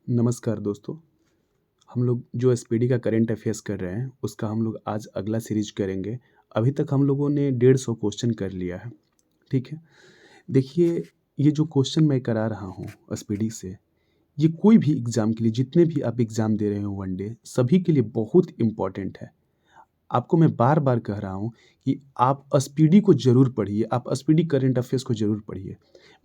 नमस्कार दोस्तों। हम लोग जो एसपीडी का करंट अफेयर्स कर रहे हैं उसका हम लोग आज अगला सीरीज करेंगे। अभी तक हम लोगों ने 150 क्वेश्चन कर लिया है। ठीक है। देखिए, ये जो क्वेश्चन मैं करा रहा हूँ एसपीडी से, ये कोई भी एग्ज़ाम के लिए, जितने भी आप एग्ज़ाम दे रहे हो वनडे, सभी के लिए बहुत इम्पोर्टेंट है। आपको मैं बार-बार कह रहा हूँ कि आप एसपीडी को ज़रूर पढ़िए, आप एसपीडी करंट अफेयर्स को ज़रूर पढ़िए।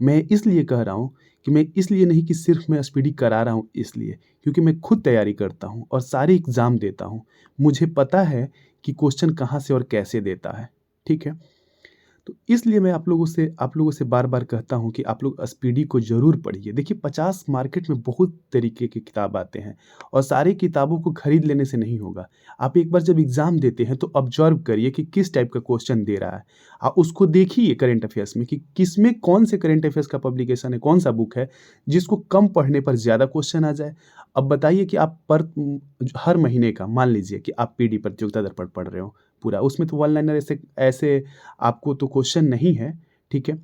मैं इसलिए कह रहा हूँ कि मैं इसलिए नहीं कि सिर्फ़ मैं एसपीडी करा रहा हूँ इसलिए, क्योंकि मैं खुद तैयारी करता हूँ और सारे एग्ज़ाम देता हूँ। मुझे पता है कि क्वेश्चन कहाँ से और कैसे देता है, ठीक है? तो इसलिए मैं आप लोगों से बार-बार कहता हूँ कि आप लोग एसपीडी को ज़रूर पढ़िए। देखिए, 50 मार्केट में बहुत तरीके की किताब आते हैं और सारी किताबों को खरीद लेने से नहीं होगा। आप एक बार जब एग्ज़ाम देते हैं तो ऑब्ज़र्व करिए कि किस टाइप का क्वेश्चन दे रहा है। आप उसको देखिए करंट अफ़ेयर्स में कि किसमें कौन से करंट अफ़ेयर्स का पब्लिकेशन है, कौन-सा बुक है, जिसको कम पढ़ने पर ज़्यादा क्वेश्चन आ जाए। अब बताइए कि आप हर महीने का मान लीजिए कि आप पीडी प्रतियोगिता दर्पण पढ़ रहे हो पूरा, उसमें तो वन लाइनर ऐसे ऐसे आपको तो क्वेश्चन नहीं है, ठीक है?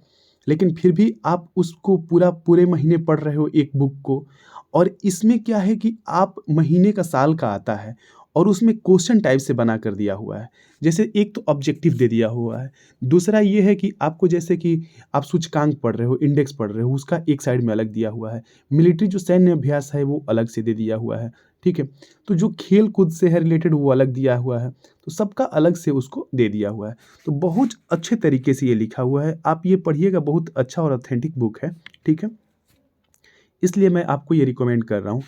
लेकिन फिर भी आप उसको पूरे महीने पढ़ रहे हो एक बुक को, और इसमें क्या है कि आप महीने का साल का आता है और उसमें क्वेश्चन टाइप से बना कर दिया हुआ है। जैसे एक तो ऑब्जेक्टिव दे दिया हुआ है, दूसरा ये है कि आपको जैसे कि आप सूचकांक पढ़ रहे हो, इंडेक्स पढ़ रहे हो, उसका एक साइड में अलग दिया हुआ है। मिलिट्री जो सैन्य अभ्यास है वो अलग से दे दिया हुआ है, ठीक है? तो जो खेल-कूद से है रिलेटेड वो अलग दिया हुआ है, तो सबका अलग से उसको दे दिया हुआ है। तो बहुत अच्छे तरीके से ये लिखा हुआ है, आप ये पढ़िएगा, बहुत अच्छा और ऑथेंटिक बुक है, ठीक है? इसलिए मैं आपको ये रिकमेंड कर रहा हूँ।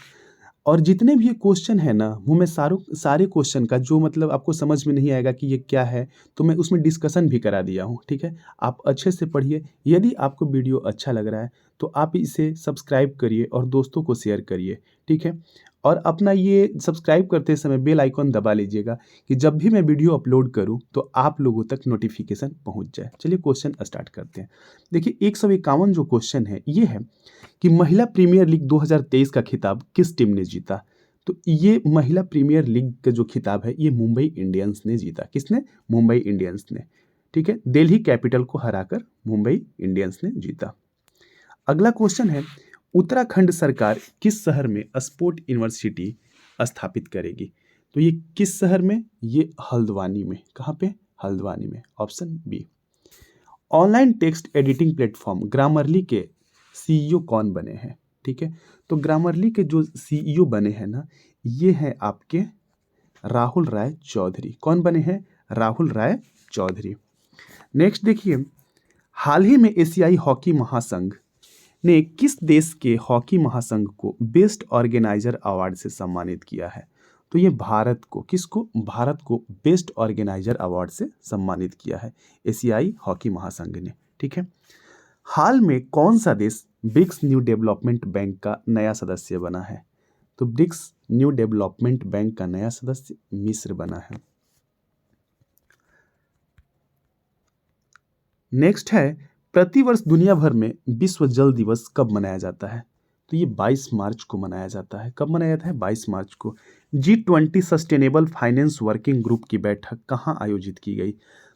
और जितने भी ये क्वेश्चन है ना, वो मैं सारे क्वेश्चन का जो मतलब आपको समझ में नहीं आएगा कि ये क्या है, तो मैं उसमें डिस्कशन भी करा दिया हूँ, ठीक है? आप अच्छे से पढ़िए। यदि आपको वीडियो अच्छा लग रहा है, तो आप इसे सब्सक्राइब करिए और दोस्तों को शेयर करिए, ठीक है? और अपना ये सब्सक्राइब करते समय बेल आइकन दबा लीजिएगा कि जब भी मैं वीडियो अपलोड करूँ, तो आप लोगों तक नोटिफ़िकेशन पहुँच जाए। चलिए क्वेश्चन स्टार्ट करते हैं। देखिए, 151 जो क्वेश्चन है, ये है कि महिला प्रीमियर लीग 2023 का खिताब किस टीम ने जीता? तो ये महिला प्रीमियर लीग का जो खिताब है, ये मुंबई इंडियंस ने जीता। किसने? मुंबई इंडियंस ने। ठीक है? दिल्ली कैपिटल को हराकर मुंबई इंडियंस ने जीता। अगला क्वेश्चन है, उत्तराखंड सरकार किस शहर में स्पोर्ट यूनिवर्सिटी स्थापित करेगी? तो ये किस शहर में? ये हल्द्वानी में। कहाँ पे? हल्द्वानी में। Option B. Online text editing platform Grammarly के सीईओ कौन बने हैं? ठीक है, तो ग्रामरली के जो सीईओ बने हैं ना, ये हैं आपके राहुल राय चौधरी। कौन बने हैं? राहुल राय चौधरी। नेक्स्ट देखिए, हाल ही में एशियाई हॉकी महासंघ ने किस देश के हॉकी महासंघ को बेस्ट ऑर्गेनाइजर अवार्ड से सम्मानित किया है? तो ये भारत को, किसको? भारत को बेस्ट ऑर्गेनाइजर अवार्ड से सम्मानित किया है एशियाई हॉकी महासंघ ने, ठीक है? हाल में कौन सा देश ब्रिक्स न्यू डेवलपमेंट बैंक का नया सदस्य बना है? तो ब्रिक्स न्यू डेवलपमेंट बैंक का नया सदस्य मिस्र बना है। नेक्स्ट है, प्रतिवर्ष दुनिया भर में विश्व जल दिवस कब मनाया जाता है? तो ये 22 मार्च को मनाया जाता है। कब मनाया जाता है? 22 मार्च को। G20 sustainable finance working group की बैठक कहाँ आयोजित की गई?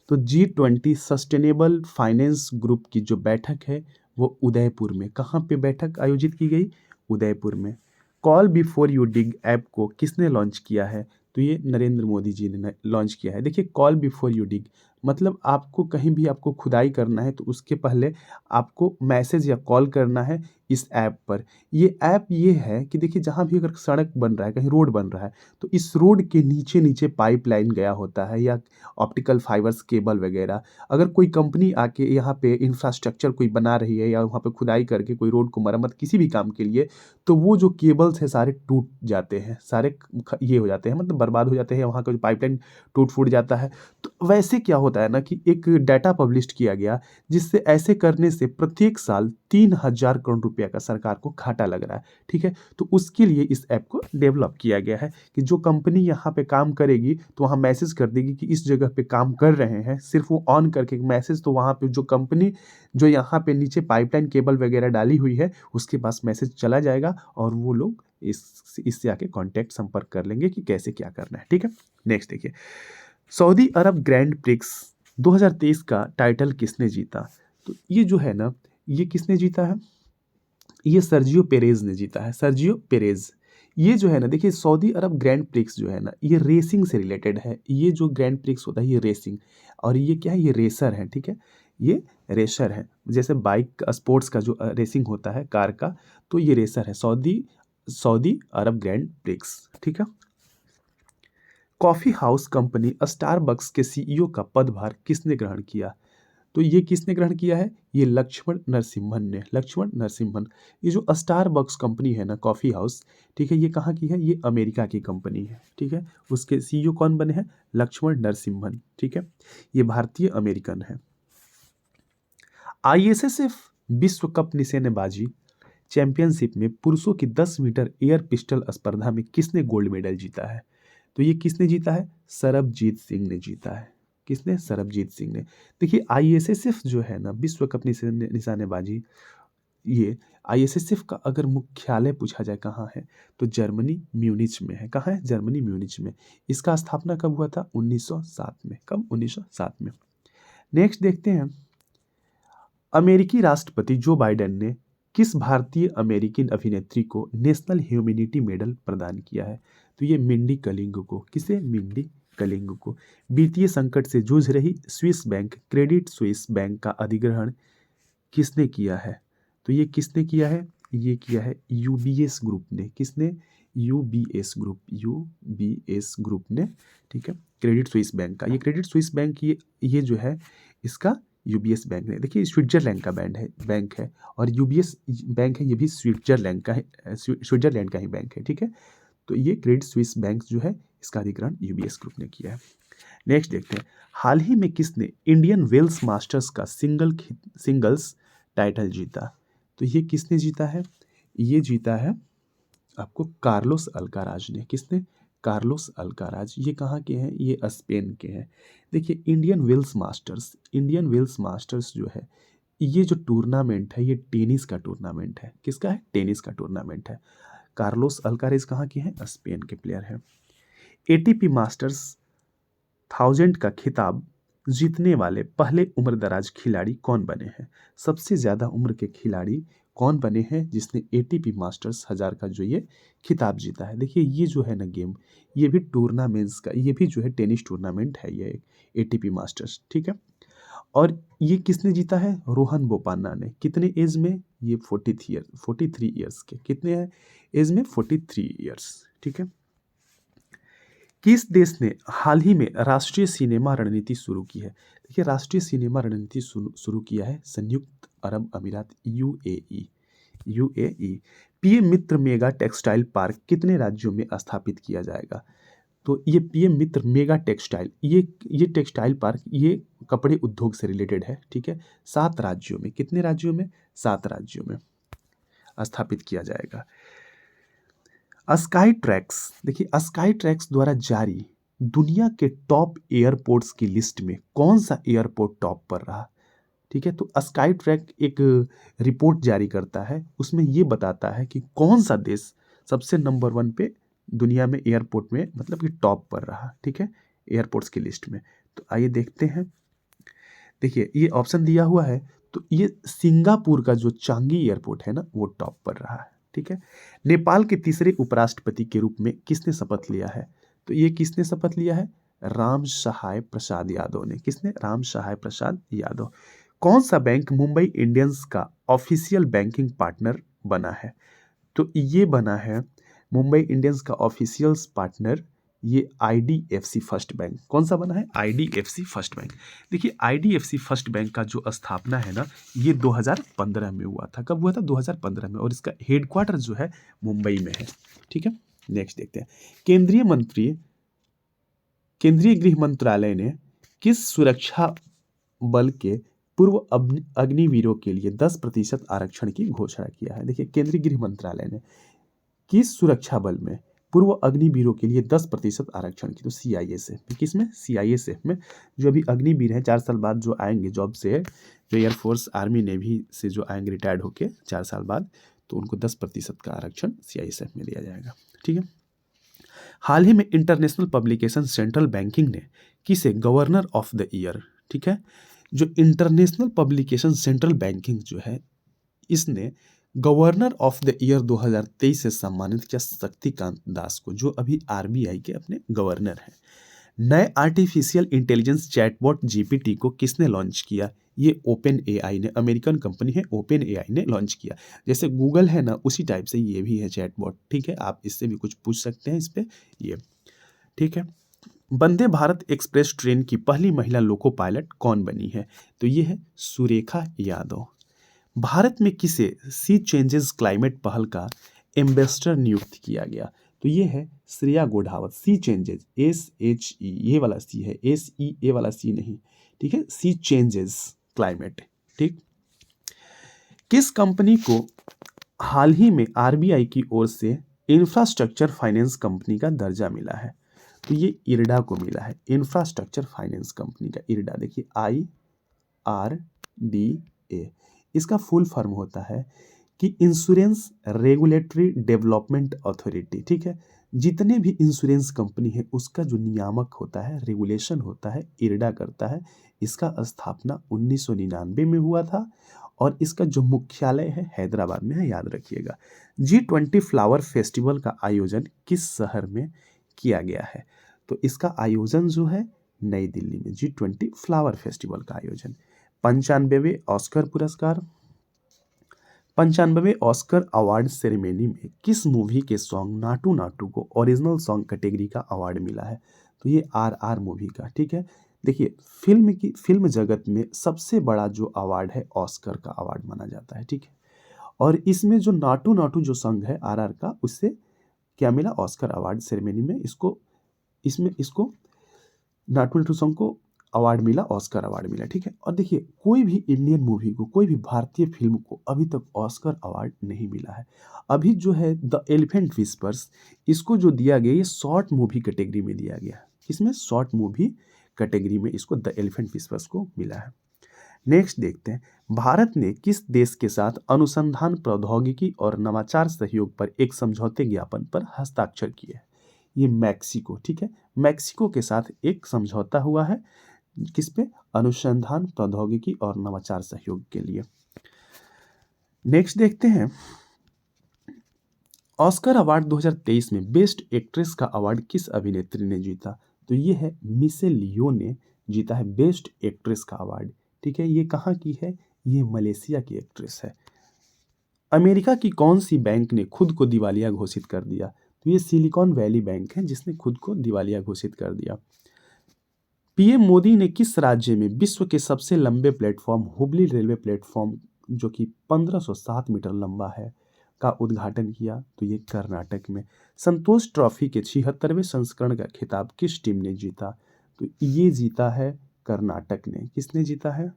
तो G20 सस्टेनेबल फाइनेंस ग्रुप की जो बैठक है वो उदयपुर में। कहाँ पे बैठक आयोजित की गई? उदयपुर में। Call before you dig app को किसने लॉन्च किया है? तो ये नरेंद्र मोदी जी ने लॉन्च किया है। देखिए, कॉल बिफोर यू डिग मतलब आपको कहीं भी आपको खुदाई करना है तो उसके पहले आपको मैसेज या कॉल करना है इस ऐप पर। ये ऐप ये है कि देखिए, जहाँ भी अगर सड़क बन रहा है, कहीं रोड बन रहा है, तो इस रोड के नीचे-नीचे पाइपलाइन गया होता है या ऑप्टिकल फाइबर्स केबल वगैरह। अगर कोई कंपनी आके यहाँ पे इंफ्रास्ट्रक्चर कोई बना रही है या वहाँ पे खुदाई करके कोई रोड को मरम्मत किसी भी काम के लिए, तो वो जो केबल्स हैं सारे टूट जाते हैं, सारे ये हो जाते हैं, मतलब बर्बाद हो जाते हैं, वहाँ का जो पाइपलाइन टूट-फूट जाता है। तो वैसे क्या होता है ना कि एक डाटा पब्लिश किया गया, जिससे ऐसे करने से प्रत्येक साल 3000 करोड़ रुपया का सरकार को घाटा लग रहा है, ठीक है? तो उसके लिए इस ऐप को डेवलप किया गया है कि जो कंपनी यहाँ पे काम करेगी तो वहाँ मैसेज कर देगी कि इस जगह पे काम कर रहे हैं, सिर्फ वो ऑन करके मैसेज, तो वहाँ पे जो कंपनी जो यहाँ पे नीचे पाइपलाइन केबल वगैरह डाली हुई है उसके पास मैसेज चला जाएगा और वो लोग इससे आके कॉन्टैक्ट संपर्क कर लेंगे कि कैसे क्या करना है, ठीक है? नेक्स्ट देखिए, सऊदी अरब ग्रैंड प्रिक्स 2023 का टाइटल किसने जीता? तो ये जो है ना, ये किसने जीता है? ये सर्जियो पेरेज ने जीता है, सर्जियो पेरेज। ये जो है ना, देखिए सऊदी अरब ग्रैंड प्रिक्स जो है ना, ये रेसिंग से रिलेटेड है। ये जो ग्रैंड प्रिक्स होता है ये रेसिंग, और ये क्या है, ये रेसर है, ठीक है, ये रेसर है। जैसे बाइक स्पोर्ट्स का जो रेसिंग होता है कार का, तो ये रेसर है, सऊदी सऊदी अरब ग्रैंड प्रिक्स, ठीक है। कॉफी हाउस कंपनी स्टारबक्स के सीईओ का पदभार किसने ग्रहण किया? तो ये किसने ग्रहण किया है? ये लक्ष्मण नरसिम्हन ने, लक्ष्मण नरसिम्हन। ये जो स्टारबक्स कंपनी है ना, कॉफ़ी हाउस, ठीक है, ये कहाँ की है? ये अमेरिका की कंपनी है, ठीक है। उसके सीईओ कौन बने हैं? लक्ष्मण नरसिम्हन, ठीक है। ये भारतीय अमेरिकन है। आईएसएसएफ विश्व कप निशानेबाजी चैंपियनशिप में पुरुषों की 10 मीटर एयर पिस्टल स्पर्धा में किसने गोल्ड मेडल जीता है? तो ये किसने जीता है? सरबजीत सिंह ने जीता है। किसने? सरबजीत सिंह ने। देखिए आईएसएसएफ जो है ना, विश्व कप निशानेबाजी, ये आईएसएसएफ का अगर मुख्यालय पूछा जाए कहाँ है, तो जर्मनी म्यूनिच में है। कहाँ है? जर्मनी म्यूनिच में। इसका स्थापना कब हुआ था? 1907 में। कब? 1907 में। नेक्स्ट देखते हैं, अमेरिकी राष्ट्रपति जो बाइडेन ने किस भारतीय अमेरिकन अभिनेत्री को नेशनल ह्यूमैनिटी मेडल प्रदान किया है? तो ये मिंडी कलिंग को। किसे? मिंडी कलिंग को। वित्तीय संकट से जूझ रही Swiss bank Credit Suisse bank का अधिग्रहण किसने किया है? तो ये किसने किया है? ये किया है यूबीएस ग्रुप ने। किसने? यूबीएस ग्रुप, यूबीएस ग्रुप ने, ठीक है। क्रेडिट स्विस बैंक का, ये क्रेडिट स्विस बैंक, ये जो है इसका यूबीएस बैंक ने, देखिए स्विट्जरलैंड का बैंक है, और यूबीएस बैंक है, ये भी स्विट्जरलैंड का है, स्विट्जरलैंड का ही बैंक है, ठीक है। तो ये क्रेडिट स्विस बैंक जो है, इसका अधिग्रहण यूबीएस ग्रुप ने किया है। नेक्स्ट देखते हैं, हाल ही में किसने इंडियन वेल्स मास्टर्स का सिंगल्स टाइटल जीता? तो ये किसने जीता है? ये जीता है आपको कार्लोस अल्काराज ने। किसने? Carlos Alcaraz. ये कहाँ के हैं? ये स्पेन के हैं। देखिए इंडियन वेल्स मास्टर्स जो है, ये जो टूर्नामेंट है, ये टेनिस का टूर्नामेंट है। किसका है? टेनिस का टूर्नामेंट है। कार्लोस अल्काराज कहाँ के हैं? स्पेन के प्लेयर हैं। एटीपी मास्टर्स 1000 का खिताब जीतने वाले पहले उम्रदराज खिलाड़ी कौन बने हैं? सबसे ज़्यादा उम्र के खिलाड़ी कौन बने हैं जिसने एटीपी मास्टर्स 1000 का जो ये खिताब जीता है? देखिए ये जो है ना गेम, ये भी टूर्नामेंट्स का, ये भी जो है टेनिस टूर्नामेंट है, ये एटीपी मास्टर्स, ठीक है। और ये किसने जीता है? रोहन बोपान्ना ने। कितने एज में? ये 43 ईयर्स के। कितने हैं एज में? 43 ईयर्स, ठीक है। किस देश ने हाल ही में राष्ट्रीय सिनेमा रणनीति शुरू की है? देखिए राष्ट्रीय सिनेमा रणनीति शुरू किया है संयुक्त अरब अमीरात, यूएई। पीएम मित्र मेगा टेक्सटाइल पार्क कितने राज्यों में स्थापित किया जाएगा? तो ये पीएम मित्र मेगा टेक्सटाइल, ये टेक्सटाइल पार्क, ये कपड़े उद्योग से रिलेटेड है, ठीक है। 7 राज्यों में। कितने राज्यों में? 7 राज्यों में स्थापित किया जाएगा। स्काई ट्रैक्स, देखिए स्काई ट्रैक्स द्वारा जारी दुनिया के टॉप एयरपोर्ट्स की लिस्ट में कौन सा एयरपोर्ट टॉप पर रहा? ठीक है, तो स्काई ट्रैक एक रिपोर्ट जारी करता है, उसमें ये बताता है कि कौन सा देश सबसे नंबर 1 पे दुनिया में एयरपोर्ट में, मतलब कि टॉप पर रहा, ठीक है, एयरपोर्ट्स की लिस्ट में। तो आइए देखते हैं। देखिए ये ऑप्शन दिया हुआ है, तो ये सिंगापुर का जो चांगी एयरपोर्ट है ना, वो टॉप पर रहा है, ठीक है। नेपाल के तीसरे उपराष्ट्रपति के रूप में किसने शपथ लिया है? तो ये किसने शपथ लिया है? राम सहाय प्रसाद यादव ने। किसने? राम सहाय प्रसाद यादव। कौन सा बैंक मुंबई इंडियंस का ऑफिशियल बैंकिंग पार्टनर बना है? तो ये बना है मुंबई इंडियंस का ऑफिशियल पार्टनर, ये आईडीएफसी फर्स्ट बैंक। कौन सा बना है? IDFC first bank. देखिए आईडीएफसी फर्स्ट बैंक का जो स्थापना है ना, ये 2015 में हुआ था। कब हुआ था? 2015 में। और इसका हेडक्वार्टर जो है मुंबई में है, ठीक है। नेक्स्ट देखते हैं, केंद्रीय गृह मंत्रालय ने किस सुरक्षा बल के पूर्व अग्निवीरों के लिए 10% आरक्षण की घोषणा किया है? देखिए केंद्रीय गृह मंत्रालय ने किस सुरक्षा बल में पूर्व अग्निवीरों के लिए 10% आरक्षण की? तो सीआईएसएफ। किसमें? सीआईएसएफ में। जो अभी अग्निवीर हैं 4 साल बाद जो आएंगे जॉब से, जो एयरफोर्स आर्मी नेवी से जो आएंगे रिटायर्ड होके 4 साल बाद, तो उनको 10% का आरक्षण सीआईएसएफ में दिया जाएगा, ठीक है। हाल ही में इंटरनेशनल पब्लिकेशन सेंट्रल बैंकिंग ने किसे गवर्नर ऑफ द ईयर, ठीक है, जो इंटरनेशनल पब्लिकेशन सेंट्रल बैंकिंग जो है, इसने गवर्नर ऑफ द ईयर 2023 से सम्मानित किया शक्तिकांत दास को, जो अभी आरबीआई के अपने गवर्नर हैं। नए आर्टिफिशियल इंटेलिजेंस चैटबॉट जीपीटी को किसने लॉन्च किया? ये ओपन एआई ने, अमेरिकन कंपनी है ओपन एआई ने लॉन्च किया। जैसे गूगल है ना, उसी टाइप से ये भी है चैटबॉट, ठीक है। आप इससे भी कुछ पूछ सकते हैं इस पे, ये ठीक है। वंदे भारत एक्सप्रेस ट्रेन की पहली महिला लोको पायलट कौन बनी है? तो ये है सुरेखा यादव। भारत में किसे सी चेंजेस क्लाइमेट पहल का एम्बेसडर नियुक्त किया गया? तो ये है श्रेया गोढ़ावत। सी चेंजेस, SHE, ये वाला सी है, SEA वाला सी नहीं, ठीक है। सी चेंजेस क्लाइमेट, ठीक। किस कंपनी को हाल ही में आरबीआई की ओर से इंफ्रास्ट्रक्चर फाइनेंस कंपनी का दर्जा मिला है? तो ये इरडा को मिला है, इंफ्रास्ट्रक्चर फाइनेंस कंपनी का इरडा। देखिए IRDA, इसका फुल फॉर्म होता है कि इंश्योरेंस रेगुलेटरी डेवलपमेंट अथॉरिटी, ठीक है। जितने भी इंश्योरेंस कंपनी है उसका जो नियामक होता है, रेगुलेशन होता है, इरडा करता है। इसका स्थापना 1999 में हुआ था और इसका जो मुख्यालय है हैदराबाद में है, याद रखिएगा। G20 फ्लावर फेस्टिवल का आयोजन किस शहर में किया गया है? तो इसका आयोजन जो है नई दिल्ली में, G20 फ्लावर फेस्टिवल का आयोजन। 95वें ऑस्कर पुरस्कार, 95वें ऑस्कर अवार्ड सेरेमनी में किस मूवी के सॉन्ग नाटू नाटू को ओरिजिनल सॉन्ग कैटेगरी का अवार्ड मिला है? तो ये RR मूवी का, ठीक है। देखिए फिल्म जगत में सबसे बड़ा जो अवार्ड है ऑस्कर का अवार्ड माना जाता है, ठीक है। और इसमें जो नाटू नाटू जो सॉन्ग है RR का, उससे क्या मिला? ऑस्कर अवार्ड सेरेमनी में इसको नाटू नाटू सॉन्ग को अवार्ड मिला, ऑस्कर अवार्ड मिला, ठीक है। और देखिए कोई भी इंडियन मूवी को, कोई भी भारतीय फिल्म को अभी तक ऑस्कर अवार्ड नहीं मिला है। अभी जो है द एलिफेंट विस्पर्स, इसको जो दिया गया ये शॉर्ट मूवी कैटेगरी में दिया गया है। इसमें शॉर्ट मूवी कैटेगरी में इसको द एलिफेंट विस्पर्स को मिला है। नेक्स्ट देखते हैं, भारत ने किस देश के साथ अनुसंधान प्रौद्योगिकी और नवाचार सहयोग पर एक समझौते ज्ञापन पर हस्ताक्षर किए हैं? ये मैक्सिको, ठीक है। मैक्सिको के साथ एक समझौता हुआ है, किस पे? अनुसंधान प्रौद्योगिकी और नवाचार सहयोग के लिए। नेक्स्ट देखते हैं, ऑस्कर अवार्ड 2023 में बेस्ट एक्ट्रेस का अवार्ड किस अभिनेत्री ने जीता? तो ये है मिशेल लियो ने जीता है बेस्ट एक्ट्रेस का अवार्ड, ठीक है। ये कहाँ की है? ये मलेशिया की एक्ट्रेस है। अमेरिका की कौन सी बैंक ने खुद को दिवालिया घोषित कर दिया? तो ये सिलिकॉन वैली बैंक है जिसने खुद को दिवालिया घोषित कर दिया। पीएम मोदी ने किस राज्य में विश्व के सबसे लंबे प्लेटफॉर्म हुबली रेलवे प्लेटफॉर्म, जो कि 1507 मीटर लंबा है, का उद्घाटन किया? तो ये कर्नाटक में। संतोष ट्रॉफी के 76वें संस्करण का खिताब किस टीम ने जीता? तो ये जीता है कर्नाटक ने। किसने जीता है?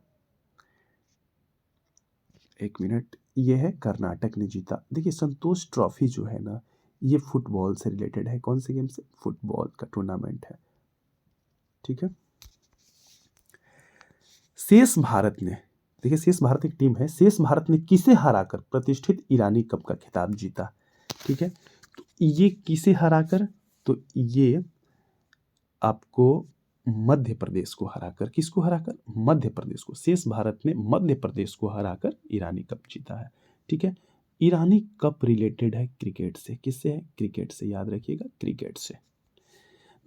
एक मिनट, ये है कर्नाटक ने जीता। देखिए संतोष ट्रॉफी जो है ना, ये फुटबॉल से रिलेटेड है। कौन से गेम से? फुटबॉल का टूर्नामेंट है, ठीक है। शेष भारत ने, देखिए शेष भारत एक टीम है, शेष भारत ने किसे हराकर प्रतिष्ठित ईरानी कप का खिताब जीता? ठीक है, तो ये किसे हराकर? तो ये आपको मध्य प्रदेश को हराकर, किसको हराकर? मध्य प्रदेश को। शेष भारत ने मध्य प्रदेश को हराकर ईरानी कप जीता है, ठीक है। ईरानी कप रिलेटेड है क्रिकेट से। किससे है? क्रिकेट से, याद रखिएगा, क्रिकेट से।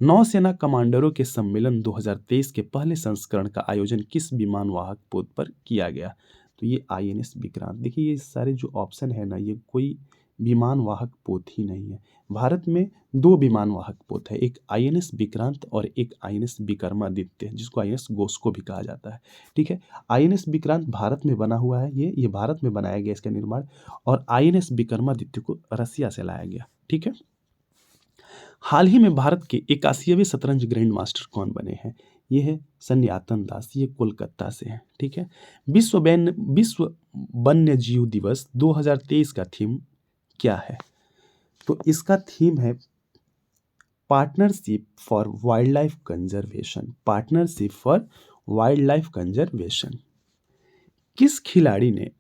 नौसेना कमांडरों के सम्मेलन 2023 के पहले संस्करण का आयोजन किस विमान वाहक पोत पर किया गया? तो ये INS विक्रांत। देखिए ये सारे जो ऑप्शन है ना, ये कोई विमान वाहक पोत ही नहीं है। भारत में 2 विमान वाहक पोत है, एक INS विक्रांत और एक INS विक्रमादित्य, जिसको INS गोस्को भी कहा जाता है, ठीक है। INS विक्रांत भारत में बना हुआ है, ये भारत में बनाया गया इसका निर्माण, और INS विक्रमादित्य को रसिया से लाया गया, ठीक है। हाल ही में भारत के 81वें शतरंज ग्रैंड मास्टर कौन बने हैं? ये है सन्यातन दास, ये कोलकाता से हैं, ठीक है। विश्व वन्य जीव दिवस 2023 का थीम क्या है? तो इसका थीम है partnership for wild life conservation. Partnership for wild life conservation. किस खिलाड़ी ने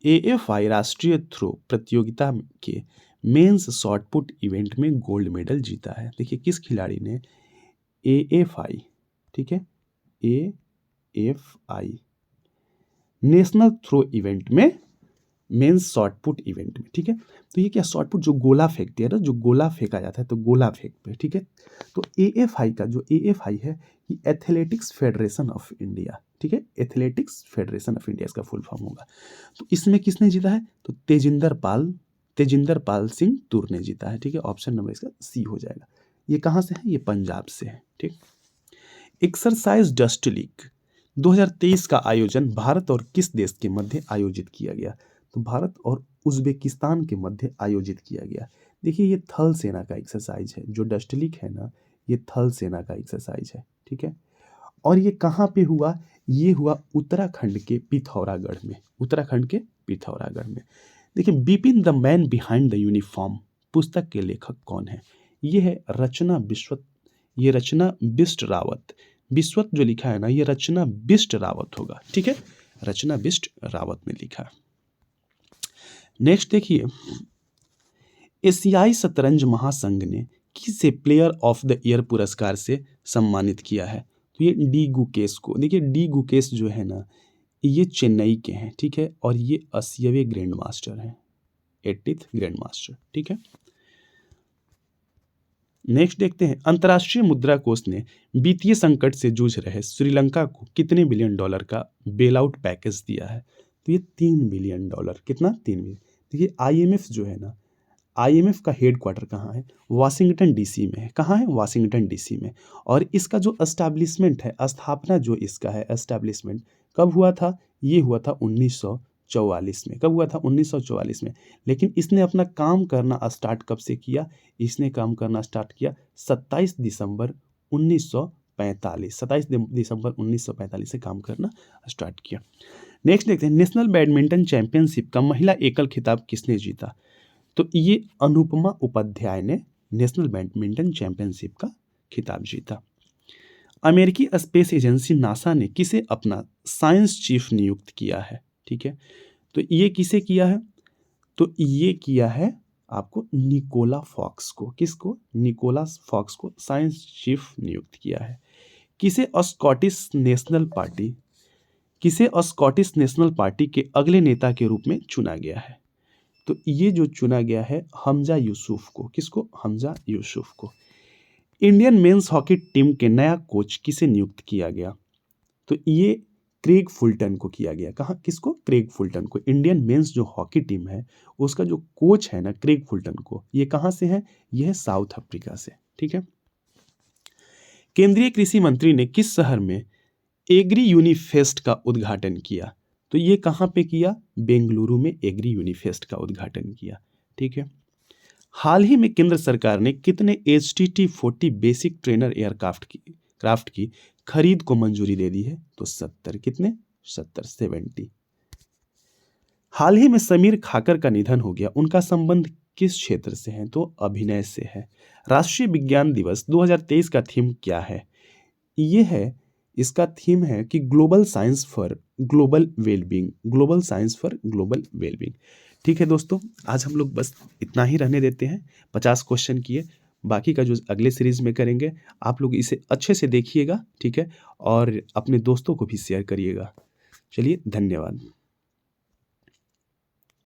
AFI राष्ट्रीय थ्रो प्रतियोगिता के मेंस शॉटपुट इवेंट में गोल्ड मेडल जीता है? देखिए किस खिलाड़ी ने AFI, ठीक है, AFI नेशनल थ्रो इवेंट में मेंस शॉट पुट इवेंट में, ठीक है। तो ये क्या शॉट पुट, जो गोला फेंकते हैं ना, जो गोला फेंका जाता है, तो गोला फेंक पे, ठीक है। तो एएफआई का जो एएफआई है, ये एथलेटिक्स फेडरेशन ऑफ इंडिया, ठीक है, एथलेटिक्स फेडरेशन ऑफ इंडिया इसका फुल फॉर्म होगा। तो इसमें किसने जीता है, तो तेजिंदर पाल सिंह तूर ने जीता है, ठीक है। ऑप्शन नंबर इसका सी हो जाएगा। ये कहाँ से है, ये पंजाब से है, ठीक। एक्सरसाइज डस्ट लीग 2023 का आयोजन भारत और किस देश के मध्य आयोजित किया गया, तो भारत और उज्बेकिस्तान के मध्य आयोजित किया गया। देखिए ये थल सेना का एक्सरसाइज है, जो डस्ट लीग है ना, ये थल सेना का एक्सरसाइज है, ठीक है। और ये कहाँ पे हुआ, ये हुआ उत्तराखंड के पिथौरागढ़ में, उत्तराखंड के पिथौरागढ़ में। देखिए Bipin the man behind the uniform पुस्तक के लेखक कौन है, ये है रचना बिष्ट रावत। बिस्वत जो लिखा है ना, ये रचना बिष्ट रावत होगा, ठीक है, रचना बिष्ट रावत ने लिखा। नेक्स्ट देखिए, एशियाई शतरंज महासंघ ने किसे प्लेयर ऑफ द ईयर पुरस्कार से सम्मानित किया है, तो ये डी गुकेश को। देखिए डी गुकेश जो है ना, ये चेन्नई के हैं, ठीक है, और ये 80वें ग्रैंड मास्टर हैं, 80th ग्रैंड मास्टर, ठीक है। नेक्स्ट देखते हैं, अंतर्राष्ट्रीय मुद्रा कोष ने वित्तीय संकट से जूझ रहे श्रीलंका को कितने बिलियन डॉलर का बेल आउट पैकेज दिया है, तो ये $3 बिलियन, कितना, 3 बिलियन। देखिए आईएमएफ जो है ना, आईएमएफ का हेडक्वार्टर कहाँ है, वाशिंगटन डीसी में है। कहाँ है, वाशिंगटन डीसी में। और इसका जो एस्टैब्लिशमेंट है, स्थापना जो इसका है, एस्टैब्लिशमेंट कब हुआ था, ये हुआ था 1944 में। कब हुआ था, 1944 में। लेकिन इसने अपना काम करना स्टार्ट कब से किया, इसने काम करना स्टार्ट किया 27 दिसंबर 1945, 27 दिसंबर 1945 से काम करना स्टार्ट किया। नेक्स्ट देखते हैं, नेशनल बैडमिंटन चैंपियनशिप का महिला एकल खिताब किसने जीता, तो ये अनुपमा उपाध्याय ने नेशनल बैडमिंटन चैंपियनशिप का खिताब जीता। अमेरिकी स्पेस एजेंसी नासा ने किसे अपना साइंस चीफ नियुक्त किया है, ठीक है। तो ये किसे किया है, तो ये किया है आपको निकोला फॉक्स को। किसको, निकोलस फॉक्स को साइंस चीफ नियुक्त किया है। किसे स्कॉटिश नेशनल पार्टी के अगले नेता के रूप में चुना गया है, तो ये जो चुना गया है हमजा यूसुफ को। किसको, हमजा यूसुफ को। इंडियन मेंस हॉकी टीम के नया कोच किसे नियुक्त किया गया, तो ये क्रेग फुलटन को किया गया। कहाँ, किसको, क्रेग फुलटन को। इंडियन मेंस जो हॉकी टीम है उसका जो कोच है ना, क्रेग फुलटन को। ये कहाँ से है, ये है साउथ अफ्रीका से, ठीक है। केंद्रीय कृषि मंत्री ने किस शहर में एग्री यूनिफेस्ट का उद्घाटन किया, तो ये कहाँ पे किया, बेंगलुरु में एग्री यूनिफेस्ट का उद्घाटन किया, ठीक है। हाल ही में केंद्र सरकार ने कितने HTT-40 बेसिक ट्रेनर एयरक्राफ्ट की खरीद को मंजूरी दे दी है, तो 70। कितने, 70। हाल ही में समीर खाकर का निधन हो गया, उनका संबंध किस क्षेत्र से है, तो अभिनय से है। राष्ट्रीय विज्ञान दिवस 2023 का थीम क्या है, ये है, इसका थीम है कि global science for global wellbeing. ठीक है दोस्तों, आज हम लोग बस इतना ही रहने देते हैं। 50 क्वेश्चन किए, बाकी का जो अगले सीरीज में करेंगे, आप लोग इसे अच्छे से देखिएगा, ठीक है, और अपने दोस्तों को भी शेयर करिएगा। चलिए, धन्यवाद।